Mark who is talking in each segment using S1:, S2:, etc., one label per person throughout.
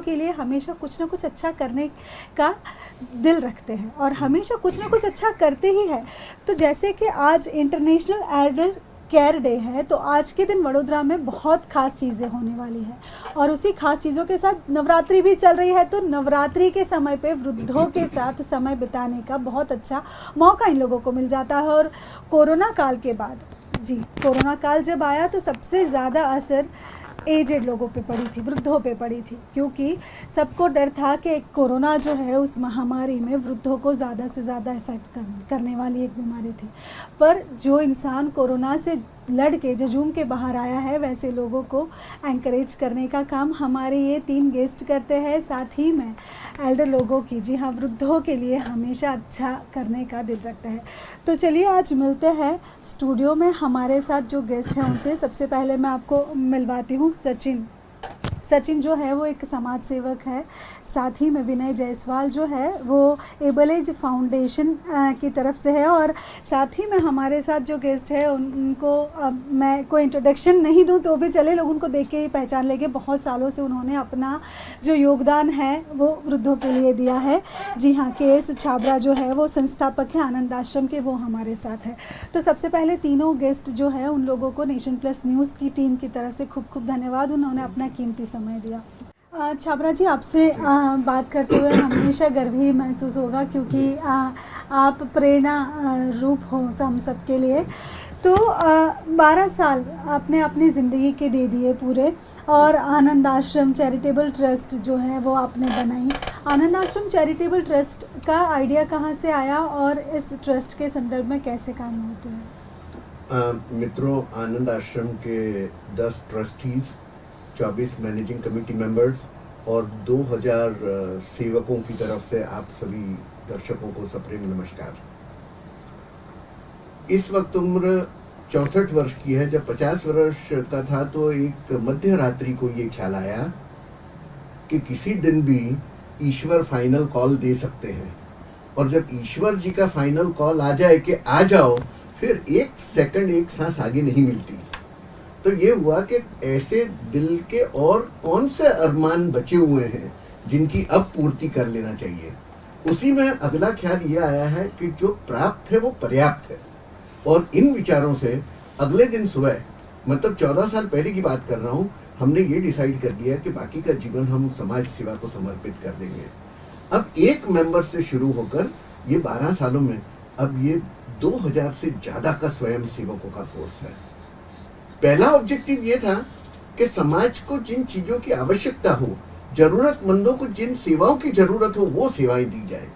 S1: के लिए हमेशा कुछ ना कुछ अच्छा करने का दिल रखते हैं और हमेशा कुछ ना कुछ अच्छा करते ही हैं। तो जैसे कि आज इंटरनेशनल एल्डर केयर डे है, तो आज के दिन वडोदरा में बहुत ख़ास चीज़ें होने वाली है और उसी ख़ास चीज़ों के साथ नवरात्रि भी चल रही है। तो नवरात्रि के समय पे वृद्धों के साथ समय बिताने का बहुत अच्छा मौका इन लोगों को मिल जाता है। और कोरोना काल के बाद, जी, कोरोना काल जब आया तो सबसे ज़्यादा असर एजेड लोगों पे पड़ी थी, वृद्धों पे पड़ी थी, क्योंकि सबको डर था कि कोरोना जो है उस महामारी में वृद्धों को ज़्यादा से ज़्यादा इफ़ेक्ट करने वाली एक बीमारी थी। पर जो इंसान कोरोना से लड़ के जजूम के बाहर आया है, वैसे लोगों को एनकरेज करने का काम हमारे ये 3 गेस्ट करते हैं। साथ ही में एल्डर लोगों की, जी हाँ, वृद्धों के लिए हमेशा अच्छा करने का दिल रखते हैं। तो चलिए आज मिलते हैं स्टूडियो में हमारे साथ जो गेस्ट हैं उनसे। सबसे पहले मैं आपको मिलवाती हूँ सचिन जो है वो एक समाज सेवक है। साथ ही में विनय जायसवाल जो है वो एबल एज फाउंडेशन की तरफ से है। और साथ ही में हमारे साथ जो गेस्ट है उनको मैं कोई इंट्रोडक्शन नहीं दूं तो भी चले, लोग उनको देख के ही पहचान लेंगे। बहुत सालों से उन्होंने अपना जो योगदान है वो वृद्धों के लिए दिया है। जी हाँ, KS छाबड़ा जो है वो संस्थापक है आनंद आश्रम के, वो हमारे साथ है। तो सबसे पहले तीनों गेस्ट जो है उन लोगों को नेशन प्लस न्यूज़ की टीम की तरफ से खूब खूब धन्यवाद, उन्होंने अपना कीमती समय दिया। छाबड़ा जी, आपसे बात करते हुए हमेशा गर्व ही महसूस होगा, क्योंकि आप प्रेरणा रूप हो हम सब के लिए। तो 12 साल आपने अपनी ज़िंदगी के दे दिए पूरे, और आनंद आश्रम चैरिटेबल ट्रस्ट जो है वो आपने बनाई। आनंद आश्रम चैरिटेबल ट्रस्ट का आइडिया कहाँ से आया और इस ट्रस्ट के संदर्भ में कैसे काम होते हैं?
S2: मित्रों, आनंद आश्रम के 10 ट्रस्टीज़, 24 मैनेजिंग कमेटी मेंबर्स और 2000 सेवकों की तरफ से आप सभी दर्शकों को सप्रेम नमस्कार। इस वक्त उम्र 64 वर्ष की है। जब 50 वर्ष का था तो एक मध्य रात्रि को ये ख्याल आया कि किसी दिन भी ईश्वर फाइनल कॉल दे सकते हैं, और जब ईश्वर जी का फाइनल कॉल आ जाए कि आ जाओ, फिर एक सेकंड, एक सांस आगे नहीं मिलती। तो ये हुआ कि ऐसे दिल के और कौन से अरमान बचे हुए हैं जिनकी अब पूर्ति कर लेना चाहिए। उसी में अगला ख्याल ये आया है कि जो प्राप्त है वो पर्याप्त है। और इन विचारों से अगले दिन सुबह, मतलब 14 साल पहले की बात कर रहा हूँ, हमने ये डिसाइड कर लिया कि बाकी का जीवन हम समाज सेवा को समर्पित कर देंगे। अब एक मेंबर से शुरू होकर ये 12 सालों में अब ये 2000 से ज़्यादा का स्वयं सेवकों का फोर्स है। पहला ऑब्जेक्टिव ये था कि समाज को जिन चीज़ों की आवश्यकता हो, जरूरतमंदों को जिन सेवाओं की जरूरत हो, वो सेवाएं दी जाए।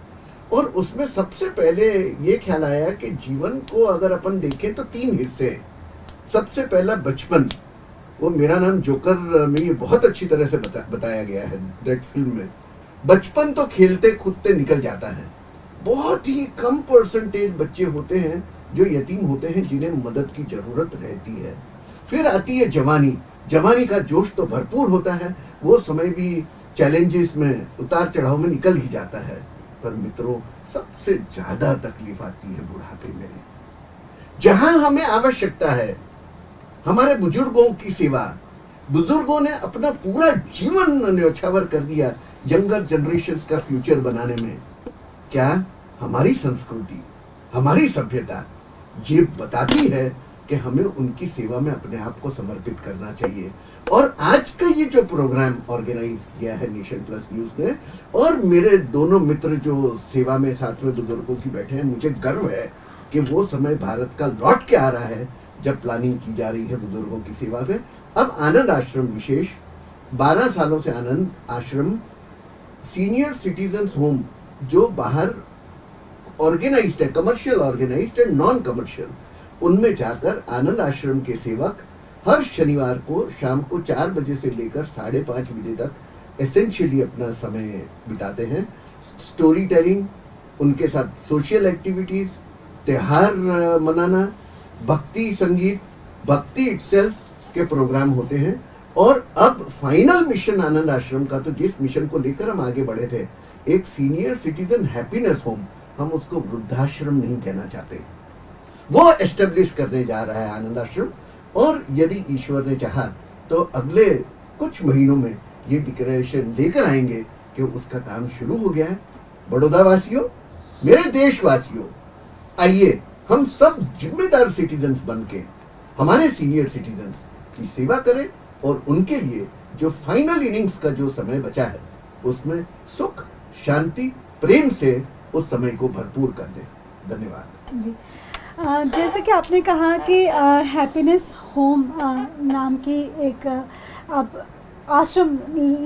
S2: और उसमें सबसे पहले ये ख्याल आया कि जीवन को अगर अपन देखें तो 3 हिस्से हैं। सबसे पहला बचपन, वो मेरा नाम जोकर में ये बहुत अच्छी तरह से बताया गया है दैट फिल्म में। बचपन तो खेलते कूदते निकल जाता है। बहुत ही कम परसेंटेज बच्चे होते हैं जो यतीम होते हैं, जिन्हें मदद की जरूरत रहती है। फिर आती है जवानी। जवानी का जोश तो भरपूर होता है, वो समय भी चैलेंजेस में, उतार चढ़ाव में निकल ही जाता है। पर मित्रों, सबसे ज्यादा तकलीफ आती है बुढ़ापे में, जहां हमें आवश्यकता है हमारे बुजुर्गों की सेवा। बुजुर्गों ने अपना पूरा जीवन न्यौछावर कर दिया यंगर जनरेशन का फ्यूचर बनाने में। क्या हमारी संस्कृति, हमारी सभ्यता ये बताती है कि हमें उनकी सेवा में अपने आप को समर्पित करना चाहिए। और आज का ये जो प्रोग्राम ऑर्गेनाइज किया है नेशन प्लस न्यूज़ ने, और मेरे दोनों मित्र जो सेवा में साथ में बुजुर्गों की बैठे हैं, मुझे गर्व है कि वो समय भारत का लौट के आ रहा है जब प्लानिंग की जा रही है बुजुर्गों की सेवा में। अब आनंद आश्रम विशेष 12 सालों से आनंद आश्रम सीनियर सिटीजन्स होम जो बाहर ऑर्गेनाइज्ड है, commercial organized and non commercial, उनमें जाकर आनंद आश्रम के सेवक हर शनिवार को शाम को 4 बजे से लेकर 5:30 बजे तक एसेंशियली अपना समय बिताते हैं। स्टोरी टेलिंग, उनके साथ सोशल एक्टिविटीज, त्योहार मनाना, भक्ति संगीत, भक्ति इटसेल्फ के प्रोग्राम होते हैं। और अब फाइनल मिशन आनंद आश्रम का, तो जिस मिशन को लेकर हम आगे बढ़े थे, एक सीनियर सिटीजन हैप्पीनेस होम, हम उसको वृद्धाश्रम नहीं कहना चाहते, वो एस्टेब्लिश करने जा रहा है आनंद आश्रम। और यदि ईश्वर ने चाहा तो अगले कुछ महीनों में ये डिक्लेरेशन लेकर आएंगे कि उसका काम शुरू हो गया है। बड़ौदा वासियों, मेरे देशवासियों, आइए हम सब जिम्मेदार सिटीजन्स बन के हमारे सीनियर सिटीजन्स की सेवा करें और उनके लिए जो फाइनल इनिंग्स का जो समय बचा है उसमें सुख, शांति, प्रेम से उस समय को भरपूर कर दें। धन्यवाद
S1: जी। जैसे कि आपने कहा कि हैप्पीनेस होम नाम की एक आप आश्रम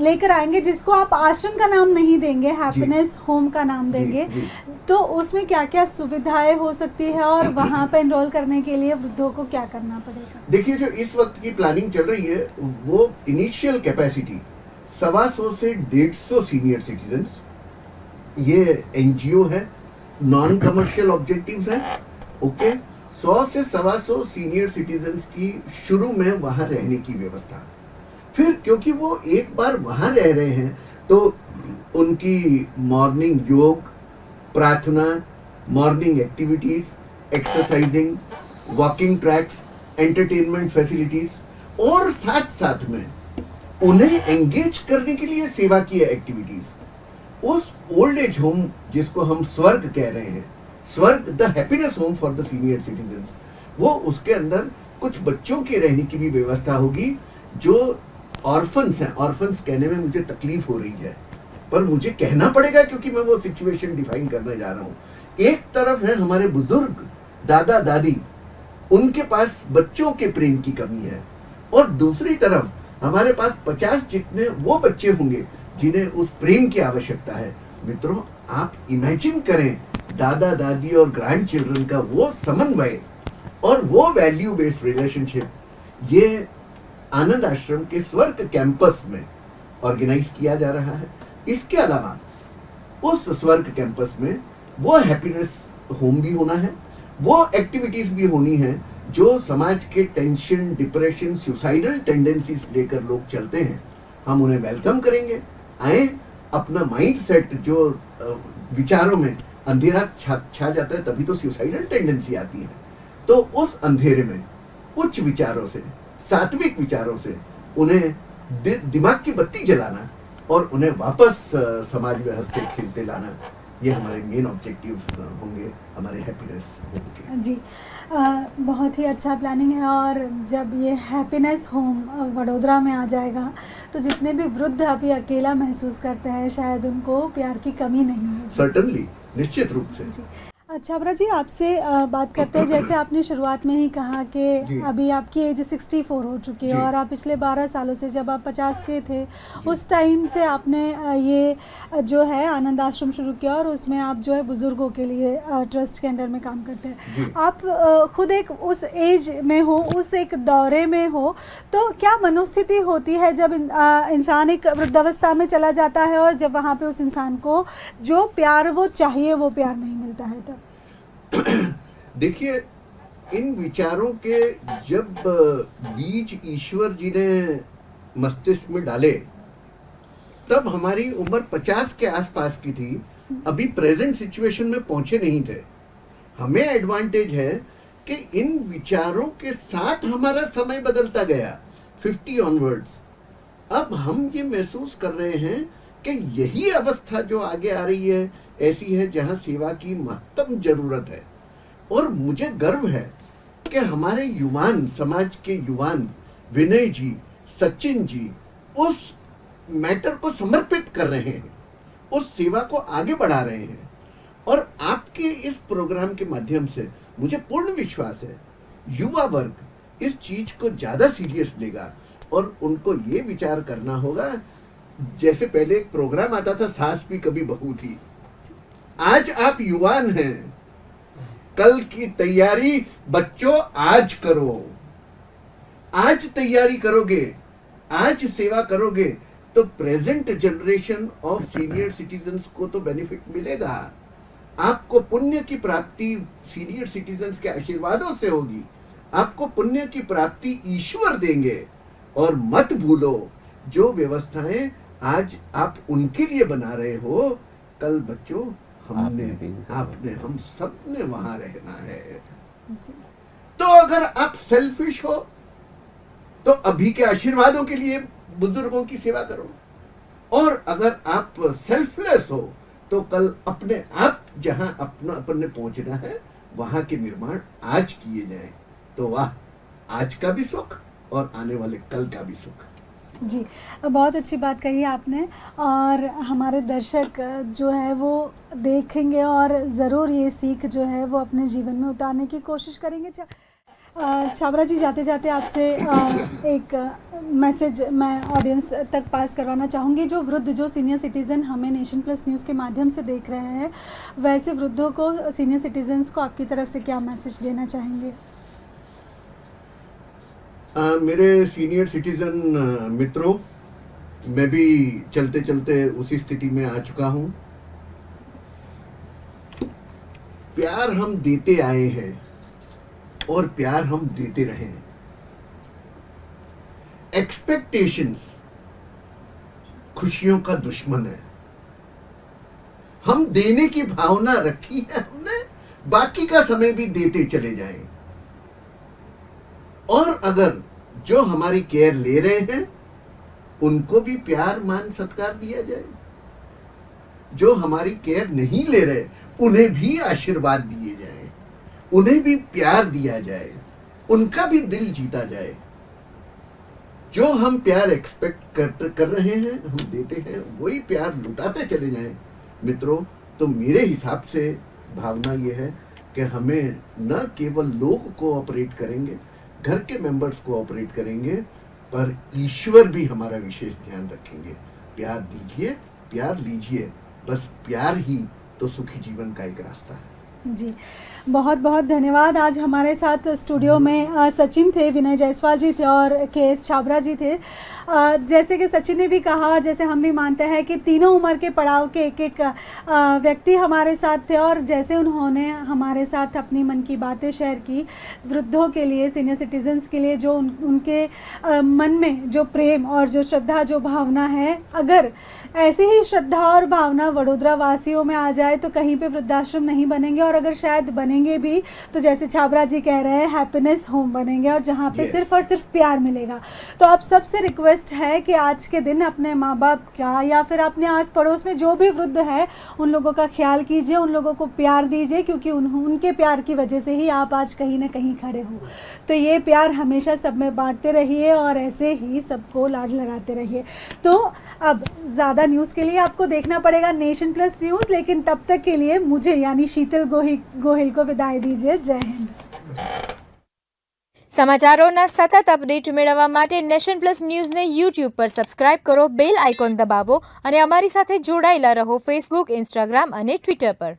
S1: लेकर आएंगे, जिसको आप आश्रम का नाम नहीं देंगे, हैप्पीनेस होम का नाम देंगे।
S2: जी।
S1: तो उसमें क्या क्या सुविधाएं हो सकती है और वहाँ पे एनरोल करने के लिए वृद्धों को क्या करना पड़ेगा?
S2: देखिए, जो इस वक्त की प्लानिंग चल रही है वो इनिशियल कैपेसिटी 125 से 150 सीनियर सिटीजन्स, ये एनजीओ है, नॉन कमर्शियल ऑब्जेक्टिव्स है, ओके। 100 से 125 सीनियर सिटीजन्स की शुरू में वहां रहने की व्यवस्था। फिर क्योंकि वो एक बार वहां रह रहे हैं तो उनकी मॉर्निंग योग, प्रार्थना, morning activities, exercising, walking tracks, entertainment facilities और साथ साथ में उन्हें एंगेज करने के लिए सेवा की एक्टिविटीज, उस ओल्ड एज होम जिसको हम स्वर्ग कह रहे हैं, स्वर्ग the happiness home for the senior citizens, वो उसके अंदर कुछ बच्चों के रहने की भी व्यवस्था होगी जो ऑर्फन्स हैं। ऑर्फन्स कहने में मुझे तकलीफ हो रही है, पर मुझे कहना पड़ेगा क्योंकि मैं वो सिचुएशन डिफाइन करने जा रहा हूँ। एक तरफ है हमारे बुजुर्ग दादा दादी, उनके पास बच्चों के प्रेम की कमी है, और दूसरी तरफ हमारे पास 50 जितने वो बच्चे होंगे जिन्हें उस प्रेम की आवश्यकता है। मित्रों, आप इमेजिन करें दादा दादी और ग्रैंड चिल्ड्रन का वो समन्वय और वो वैल्यू बेस्ड रिलेशनशिप, ये आनंद आश्रम के स्वर्ग कैंपस में ऑर्गेनाइज किया जा रहा है। इसके अलावा उस स्वर्ग कैंपस में वो हैप्पीनेस होम भी होना है, वो एक्टिविटीज भी होनी है जो समाज के टेंशन, डिप्रेशन, सुसाइडल टेंडेंसीज लेकर लोग चलते हैं। हम उन्हें वेलकम करेंगे, आए, अपना माइंड सेट जो विचारों में अंधेरा छा जाता है, तभी तो सुसाइडल टेंडेंसी आती है। तो उस अंधेरे में उच्च विचारों से, सात्विक विचारों से उन्हें दिमाग की बत्ती जलाना और उन्हें वापस समाज में हंसते खेलते लाना, ये हमारे मेन ऑब्जेक्टिव होंगे हमारे हैप्पीनेस होम के।
S1: जी, बहुत ही अच्छा प्लानिंग है। और जब ये हैप्पीनेस होम वडोदरा में आ जाएगा तो जितने भी वृद्ध अभी अकेला महसूस करते हैं, शायद उनको प्यार की कमी नहीं होगी।
S2: सर्टनली, निश्चित रूप से।
S1: जी। अच्छा छाबड़ा जी, आपसे बात करते हैं। जैसे आपने शुरुआत में ही कहा कि अभी आपकी एज 64 हो चुकी है और आप पिछले 12 सालों से, जब आप 50 के थे उस टाइम से आपने ये जो है आनंद आश्रम शुरू किया और उसमें आप जो है बुज़ुर्गों के लिए ट्रस्ट के अंडर में काम करते हैं। आप खुद एक उस एज में हो, उस एक दौरे में हो, तो क्या मनोस्थिति होती है जब इंसान एक वृद्धावस्था में चला जाता है और जब वहाँ पे उस इंसान को जो प्यार वो चाहिए वो प्यार नहीं मिलता है? तब
S2: देखिए, इन विचारों के जब बीज ईश्वर जी ने मस्तिष्क में डाले तब हमारी उम्र 50 के आसपास की थी, अभी प्रेजेंट सिचुएशन में पहुंचे नहीं थे। हमें एडवांटेज है कि इन विचारों के साथ हमारा समय बदलता गया 50 ऑनवर्ड्स। अब हम ये महसूस कर रहे हैं कि यही अवस्था जो आगे आ रही है ऐसी है जहां सेवा की महत्तम जरूरत है। और मुझे गर्व है कि हमारे युवान, समाज के युवान विनय जी, सचिन जी उस मैटर को समर्पित कर रहे हैं, उस सेवा को आगे बढ़ा रहे हैं। और आपके इस प्रोग्राम के माध्यम से मुझे पूर्ण विश्वास है युवा वर्ग इस चीज को ज्यादा सीरियस लेगा और उनको ये विचार करना होगा, जैसे पहले एक प्रोग्राम आता था सास भी कभी बहू थी, आज आप युवान हैं, कल की तैयारी बच्चों आज करो। आज तैयारी करोगे, आज सेवा करोगे तो present generation of senior citizens को तो बेनिफिट मिलेगा। आपको पुण्य की प्राप्ति सीनियर सिटीजन्स के आशीर्वादों से होगी, आपको पुण्य की प्राप्ति ईश्वर देंगे। और मत भूलो, जो व्यवस्थाएं आज आप उनके लिए बना रहे हो, कल बच्चों हमने, आपने, हम सब ने वहां रहना है। तो अगर आप सेल्फिश हो तो अभी के आशीर्वादों के लिए बुजुर्गों की सेवा करो। और अगर आप सेल्फलेस हो तो कल अपने आप जहां अपने पहुंचना है वहां के निर्माण आज किए जाएं, तो वाह, आज का भी सुख और आने वाले कल का भी सुख।
S1: जी, बहुत अच्छी बात कही आपने, और हमारे दर्शक जो है वो देखेंगे और ज़रूर ये सीख जो है वो अपने जीवन में उतारने की कोशिश करेंगे। छाबड़ा जी, जाते जाते आपसे एक मैसेज मैं ऑडियंस तक पास करवाना चाहूँगी। जो वृद्ध, जो सीनियर सिटीज़न हमें नेशन प्लस न्यूज़ के माध्यम से देख रहे हैं, वैसे वृद्धों को, सीनियर सिटीजन्स को आपकी तरफ से क्या मैसेज देना चाहेंगे?
S2: मेरे सीनियर सिटीजन मित्रों, मैं भी चलते चलते उसी स्थिति में आ चुका हूं। प्यार हम देते आए हैं और प्यार हम देते रहे। एक्सपेक्टेशंस खुशियों का दुश्मन है। हम देने की भावना रखी है हमने, बाकी का समय भी देते चले जाएं। और अगर जो हमारी केयर ले रहे हैं उनको भी प्यार मान सत्कार दिया जाए, जो हमारी केयर नहीं ले रहे उन्हें भी आशीर्वाद दिए जाए, उन्हें भी प्यार दिया जाए, उनका भी दिल जीता जाए। जो हम प्यार एक्सपेक्ट कर रहे हैं, हम देते हैं, वही प्यार लुटाते चले जाएं मित्रों। तो मेरे हिसाब से भावना ये है कि हमें न केवल लोग कोऑपरेट करेंगे, घर के मेंबर्स कोऑपरेट करेंगे, पर ईश्वर भी हमारा विशेष ध्यान रखेंगे। प्यार दीजिए, प्यार लीजिए, बस प्यार ही तो सुखी जीवन का एक रास्ता है।
S1: जी, बहुत बहुत धन्यवाद। आज हमारे साथ स्टूडियो में सचिन थे, विनय जायसवाल जी थे और के.एस. छाबड़ा जी थे। जैसे कि सचिन ने भी कहा, जैसे हम भी मानते हैं कि तीनों उम्र के पड़ाव के एक एक व्यक्ति हमारे साथ थे, और जैसे उन्होंने हमारे साथ अपनी मन की बातें शेयर की, वृद्धों के लिए, सीनियर सिटीजन्स के लिए, जो उनके मन में जो प्रेम और जो श्रद्धा, जो भावना है, अगर ऐसी ही श्रद्धा और भावना वडोदरा वासियों में आ जाए तो कहीं पे वृद्धाश्रम नहीं बनेंगे, और अगर शायद बनेंगे भी तो जैसे छाबड़ा जी कह रहे हैं, हैप्पीनेस होम बनेंगे, और जहाँ पे सिर्फ और सिर्फ प्यार मिलेगा। तो आप सबसे रिक्वेस्ट है कि आज के दिन अपने माँ बाप का या फिर अपने आस पड़ोस में जो भी वृद्ध है उन लोगों का ख्याल कीजिए, उन लोगों को प्यार दीजिए, क्योंकि उनके प्यार की वजह से ही आप आज कहीं ना कहीं खड़े हो। तो ये प्यार हमेशा सब में बांटते रहिए और ऐसे ही सबको लाड लगाते रहिए। तो अब ज़्यादा न्यूज़ के लिए आपको देखना पड़ेगा नेशन प्लस न्यूज़, लेकिन तब तक के लिए मुझे यानी शीतल गोहिल को विदाई दीजिए। जय हिंद।
S3: સમાચારોના સતત અપડેટ મેળવવા માટે નેશન પ્લસ ન્યૂઝને યુટ્યુબ પર સબસ્ક્રાઇબ કરો, બેલ આઇકોન દબાવો અને અમારી સાથે જોડાયેલા રહો ફેસબુક, ઇન્સ્ટાગ્રામ અને ટ્વિટર પર।